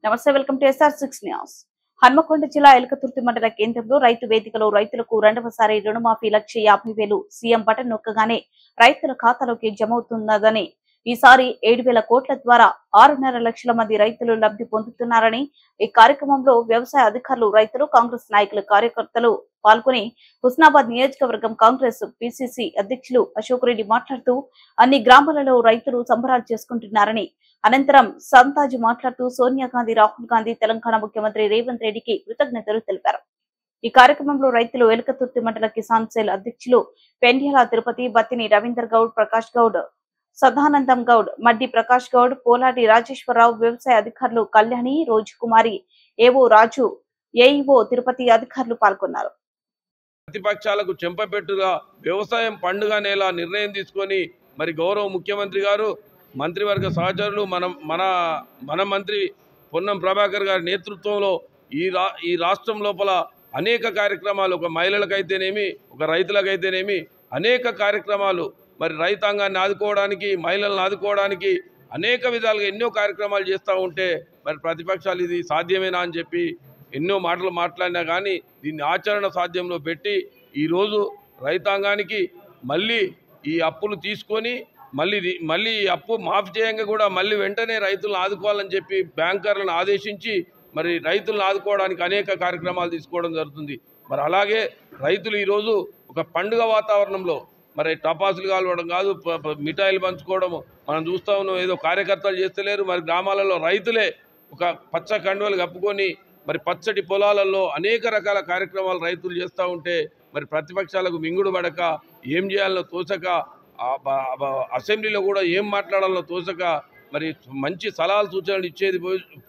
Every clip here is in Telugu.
నమస్తే, welcome to SR6 news. Hanamkonda జిల్లా ఎలకతుర్తి మండల కేంద్రంలో రైతు వేదికలో రైతులకు రెండవసారి రుణమాఫీ 1,50,000 సీఎం బటన్ నొక్కగానే రైతుల ఖాతాలోకి జమవుతున్నదని, ఈసారి 7,000 కోట్ల ద్వారా 6.5 లక్షల మంది రైతులు లబ్ధి పొందుతున్నారని, ఈ కార్యక్రమంలో వ్యవసాయ అధికారులు, రైతులు, కాంగ్రెస్ నాయకులు, కార్యకర్తలు పాల్గొని హుస్నాబాద్ నియోజకవర్గం కాంగ్రెస్ పిసిసి అధ్యక్షులు అశోక్ రెడ్డి మాట్లాడుతూ అన్ని గ్రామాలలో రైతులు సంబరాలు చేసుకుంటున్నారని, అనంతరం సంతాజు మాట్లాడుతూ సోనియా గాంధీ, రాహుల్ గాంధీ, తెలంగాణ ముఖ్యమంత్రి రేవంత్ రెడ్డికి కృతజ్ఞతలు తెలిపారు. ఈ కార్యక్రమంలో రైతులు ఎలకతుర్తి మండల కిసాన్ సెల్ అధ్యక్షులు పెండ్యాల తిరుపతి, బత్తిని రవీందర్ గౌడ్, ప్రకాష్ గౌడ్, సదానందం గౌడ్, మడ్డి ప్రకాష్ గౌడ్, పోలాడి రాజేశ్వరరావు, వ్యవసాయ అధికారులు కళ్యాణి, రోజుకుమారి, ఏవో రాజు, ఏఈఓ తిరుపతి అధికారులు పాల్గొన్నారు. ప్రతిపక్షాలకు చెంపపెట్టుగా వ్యవసాయం పండుగ నేల నిర్ణయం తీసుకొని మరి గౌరవ ముఖ్యమంత్రి గారు, మంత్రివర్గ సహచరులు, మన మంత్రి పొన్నం ప్రభాకర్ గారి నేతృత్వంలో ఈ రాష్ట్రం లోపల అనేక కార్యక్రమాలు, ఒక మహిళలకైతేనేమి, ఒక రైతులకైతేనేమి అనేక కార్యక్రమాలు, మరి రైతాంగాన్ని ఆదుకోవడానికి, మహిళలను ఆదుకోవడానికి అనేక విధాలుగా ఎన్నో కార్యక్రమాలు చేస్తూ ఉంటే మరి ప్రతిపక్షాలు ఇది సాధ్యమేనా అని చెప్పి ఎన్నో మాటలు మాట్లాడినా కానీ దీన్ని ఆచరణ సాధ్యంలో పెట్టి ఈరోజు రైతాంగానికి మళ్ళీ ఈ అప్పులు తీసుకొని మళ్ళీ ఈ అప్పు మాఫీ చేయంగా కూడా మళ్ళీ వెంటనే రైతులను ఆదుకోవాలని చెప్పి బ్యాంకర్లను ఆదేశించి మరి రైతులను ఆదుకోవడానికి అనేక కార్యక్రమాలు తీసుకోవడం జరుగుతుంది. మరి అలాగే రైతులు ఈరోజు ఒక పండుగ వాతావరణంలో మరి టపాసులు కాల్వడం కాదు, మిఠాయిలు పంచుకోవడము మనం చూస్తూ ఉన్నాం. ఏదో కార్యకర్తలు చేస్తలేరు, మరి గ్రామాలలో రైతులే ఒక పచ్చ కండువలు కప్పుకొని మరి పచ్చటి పొలాలలో అనేక రకాల కార్యక్రమాలు రైతులు చేస్తూ ఉంటే మరి ప్రతిపక్షాలకు మింగుడు పడక, ఏం చేయాలనో తోచక, అసెంబ్లీలో కూడా ఏం మాట్లాడాలనో తోచక మరి మంచి సలహాలు సూచనలు ఇచ్చేది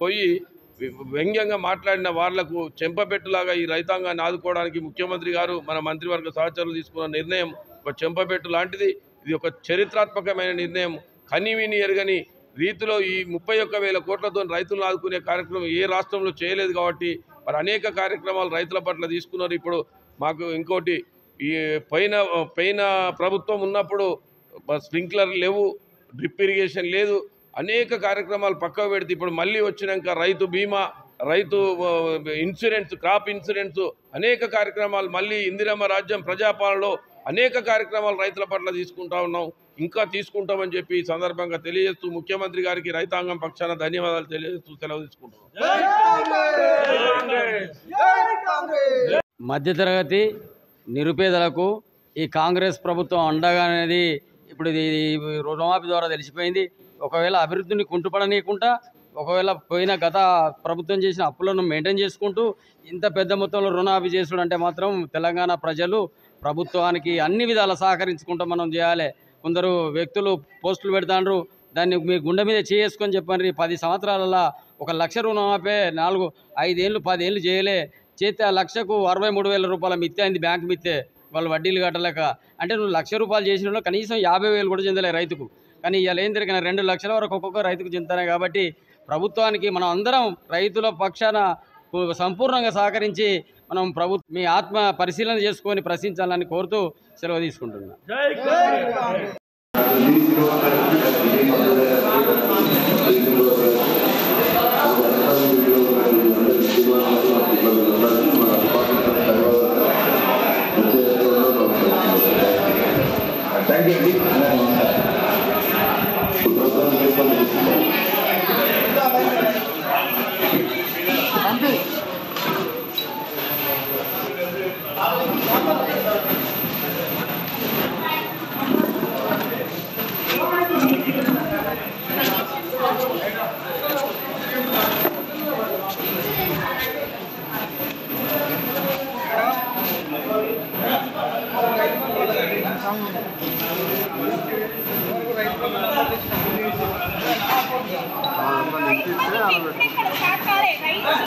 పోయి వ్యంగ్యంగా మాట్లాడిన వాళ్లకు చెంపపెట్టులాగా ఈ రైతాంగాన్ని ఆదుకోవడానికి ముఖ్యమంత్రి గారు, మన మంత్రివర్గ సహచరులు తీసుకున్న నిర్ణయం ఒక చెంపపెట్టు లాంటిది. ఇది ఒక చరిత్రాత్మకమైన నిర్ణయం. కనివిని ఎరగని రీతిలో ఈ 31,000 కోట్లతో రైతులను ఆదుకునే కార్యక్రమం ఏ రాష్ట్రంలో చేయలేదు కాబట్టి మరి అనేక కార్యక్రమాలు రైతుల పట్ల తీసుకున్నారు. ఇప్పుడు మాకు ఇంకోటి, ఈ పైన ప్రభుత్వం ఉన్నప్పుడు స్ప్రింక్లర్ లేవు, డ్రిప్ ఇరిగేషన్ లేదు, అనేక కార్యక్రమాలు పక్కకు పెడితే ఇప్పుడు మళ్ళీ వచ్చినాక రైతు బీమా, రైతు ఇన్సూరెన్స్, క్రాప్ ఇన్సూరెన్స్, అనేక కార్యక్రమాలు, మళ్ళీ ఇందిరమ్మ రాజ్యం ప్రజాపాలనలో అనేక కార్యక్రమాలు రైతుల పట్ల తీసుకుంటా ఉన్నాం, ఇంకా తీసుకుంటామని చెప్పి ఈ సందర్భంగా తెలియజేస్తూ ముఖ్యమంత్రి గారికి రైతాంగం పక్షాన ధన్యవాదాలు తెలియజేస్తూ సెలవు తీసుకుంటున్నాం. మధ్యతరగతి నిరుపేదలకు ఈ కాంగ్రెస్ ప్రభుత్వం అండగా అనేది ఇప్పుడు ఇది రుణమాఫీ ద్వారా తెలిసిపోయింది. ఒకవేళ అభివృద్ధిని కుంటుపడనీయకుండా, ఒకవేళ గత ప్రభుత్వం చేసిన అప్పులను మెయింటైన్ చేసుకుంటూ ఇంత పెద్ద మొత్తంలో రుణమాఫీ చేసుడు అంటే మాత్రం తెలంగాణ ప్రజలు ప్రభుత్వానికి అన్ని విధాల సహకరించుకుంటూ మనం చేయాలి. కొందరు వ్యక్తులు పోస్టులు పెడతాండ్రు, దాన్ని మీ గుండె మీద చేసుకొని చెప్పండి. 10 సంవత్సరాలలో 1 లక్ష రుణమాఫీ 5 ఏళ్ళు 10 ఏళ్ళు చేయలే, చేస్తే ఆ లక్షకు 63,000 రూపాయల మిత్తే అయింది, బ్యాంకు మిత్తే, వాళ్ళు వడ్డీలు కట్టలేక. అంటే నువ్వు 1,00,000 రూపాయలు చేసిన కనీసం 50,000 కూడా చెందలే రైతుకు. కానీ ఇలా ఏం తిరిగిన 2 లక్షల వరకు ఒక్కొక్క రైతుకు చెందుతాయి. కాబట్టి ప్రభుత్వానికి మనం అందరం రైతుల పక్షాన సంపూర్ణంగా సహకరించి మనం మీ ఆత్మ పరిశీలన చేసుకొని ప్రశ్నించాలని కోరుతూ సెలవు తీసుకుంటున్నాం. Thank you.